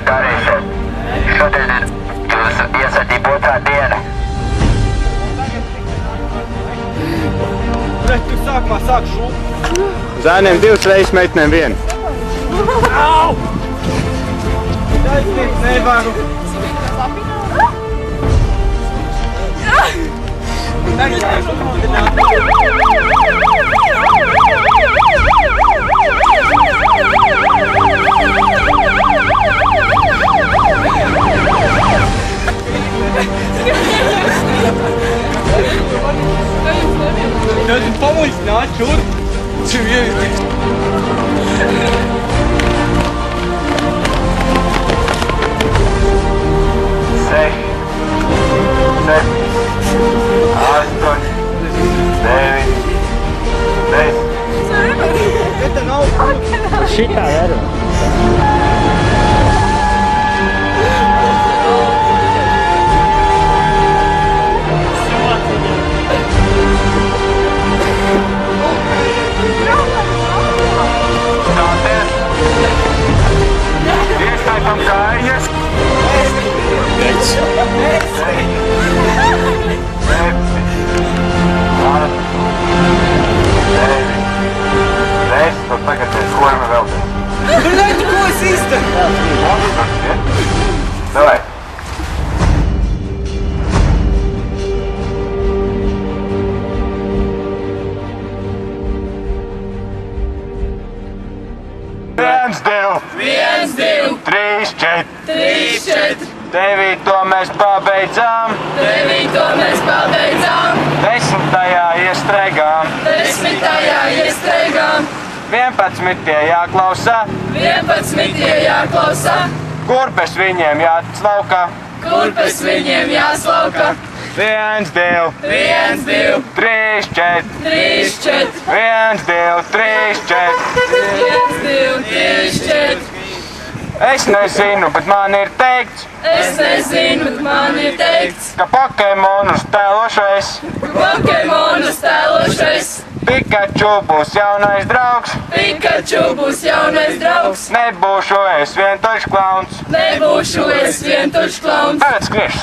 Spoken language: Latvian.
darīsiet? Šodien ir jūsu iesaistība 2. diena. Tu sākumā sāk šūt. Zēniem 2 reizes, meitenēm 1. Au! Taisnīgs nevaru. Tagad es uzmundinātu. Tad pamuļināt šur. Čim ievietiet. Seši, 7, 8, 9, 10. Te nav. Šitā veru. Stāties. Iestaipam kājas. 6, 7, 8, 9, 10. Nu tagad mēs kormi vēl. Tur nē, tu ko es izdaru? Davai. Viens, divi, 3, 4. 9. mēs pabeidzām. 10. iestrēgām. 11. jāklausa. Kurpes viņiem jāslauka. 1, 2, 3, 4. 1, 2, 3, 4. Es nezinu, bet man ir teikts, ka Pokemonu stēlošais Pikaču būs jaunais draugs. Nebūšu es vientuļš klauns. Tagad skriešu